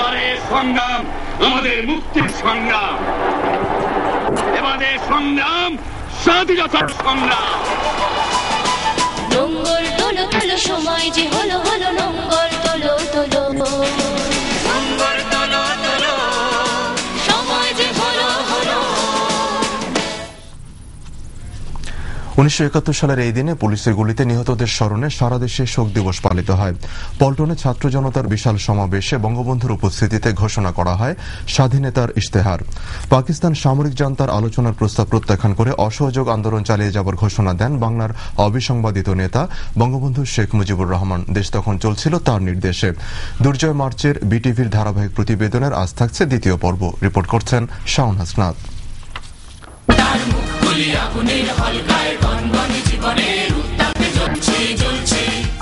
এবারে সংগ্রাম আমাদের মুক্তির সংগ্রাম, এবারে সংগ্রাম স্বাধীনতার সংগ্রাম। নোঙ্গর তোলো তোলো, সময় যে হলো হলো, নোঙ্গর তোলো তোলো, নোঙ্গর তোলো তোলো, সময় যে হলো হলো। 1971 সালের এই দিনে পুলিশের গুলিতে নিহতদের স্মরণে সারা দেশে শোক দিবস পালিত হয়। পল্টনে ছাত্র জনতার বিশাল সমাবেশে বঙ্গবন্ধুর উপস্থিতিতে ঘোষণা করা হয় স্বাধীনতার ইশতেহার। পাকিস্তান সামরিক জান্তার আলোচনার প্রস্তাব প্রত্যাখ্যান করে অসহযোগ আন্দোলন চালিয়ে যাবার ঘোষণা দেন বাংলার অবিসংবাদিত নেতা বঙ্গবন্ধু শেখ মুজিবুর রহমান। দেশ তখন চলছিল তার নির্দেশে। দুর্জয় মার্চের বিটিভির ধারাবাহিক প্রতিবেদনের আজ থাকছে দ্বিতীয় পর্ব। রিপোর্ট করছেন শাওন হাসনাত।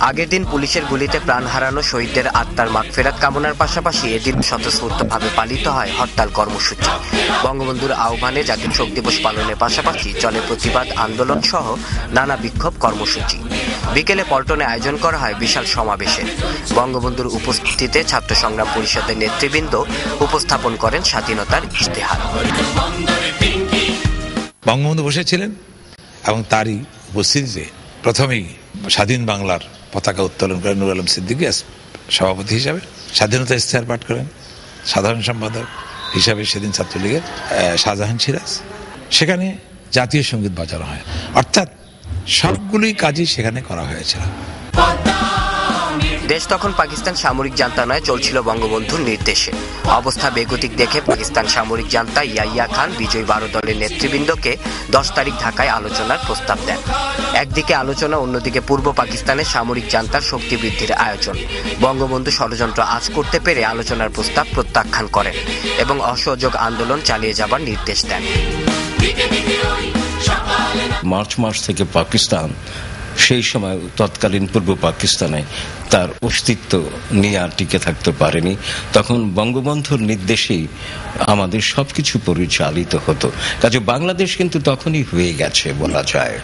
আগের দিন পুলিশের গুলিতে প্রাণ হারানো শহীদদের আত্মার মাগফিরাত কামনার পাশাপাশি এদিন স্বতঃস্ফূর্তভাবে পালিত হয় হরতাল কর্মসূচি। বঙ্গবন্ধুর আহ্বানে জাতীয় শোক দিবস পালনের পাশাপাশি চলে প্রতিবাদ আন্দোলন সহ নানা বিক্ষোভ কর্মসূচি। বিকেলে পল্টনে আয়োজন করা হয় বিশাল সমাবেশে। বঙ্গবন্ধুর উপস্থিতিতে ছাত্র সংগ্রাম পরিষদের নেতৃবৃন্দ উপস্থাপন করেন স্বাধীনতার ইশতেহার। বঙ্গবন্ধু বসেছিলেন এবং তারই উপস্থিতিতে প্রথমেই স্বাধীন বাংলার পতাকা উত্তোলন করেন নুর আলম সিদ্দিকী সভাপতি হিসাবে, স্বাধীনতা ইশতেহার পাঠ করেন সাধারণ সম্পাদক হিসাবে সেদিন ছাত্রলীগের শাহজাহান সিরাজ। সেখানে জাতীয় সঙ্গীত বাজানো হয়, অর্থাৎ সবগুলোই কাজই সেখানে করা হয়েছিল। দেশ তখন পাকিস্তান সামরিক জান্তা নয়, চলছিল বঙ্গবন্ধুর নির্দেশে। অবস্থা বেগতিক দেখে পাকিস্তান সামরিক জান্তা ইয়াহিয়া খান বিজয়ী 12 দলের নেতৃবৃন্দকে 10 তারিখ ঢাকায় আলোচনার প্রস্তাব দেন। একদিকে আলোচনা, অন্যদিকে পূর্ব পাকিস্তানের সামরিক জান্তার শক্তি বৃদ্ধির আয়োজন। বঙ্গবন্ধু ষড়যন্ত্র আঁচ করতে পেরে আলোচনার প্রস্তাব প্রত্যাখ্যান করেন এবং অসহযোগ আন্দোলন চালিয়ে যাবার নির্দেশ দেন। মার্চ মাস থেকে পাকিস্তান সেই সময় তৎকালীন পূর্ব পাকিস্তানে তার অস্তিত্ব নিয়ে আর টিকে থাকতে পারেনি। তখন বঙ্গবন্ধুর নির্দেশেই আমাদের সবকিছু পরিচালিত হতো। কাজে বাংলাদেশ কিন্তু তখনই হয়ে গেছে বলা যায়।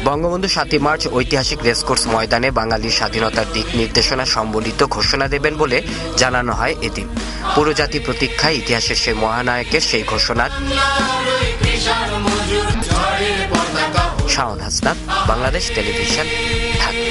বঙ্গবন্ধু 7 মার্চ ঐতিহাসিক রেসকোর্স ময়দানে বাঙালির স্বাধীনতার দিক নির্দেশনা সম্বলিত ঘোষণা দেবেন বলে জানানো হয় এদিন। পুরো জাতি প্রতীক্ষায় ইতিহাসের সেই মহানায়কের সেই ঘোষণার। শাওন হাসনাত, বাংলাদেশ টেলিভিশন, ঢাকা।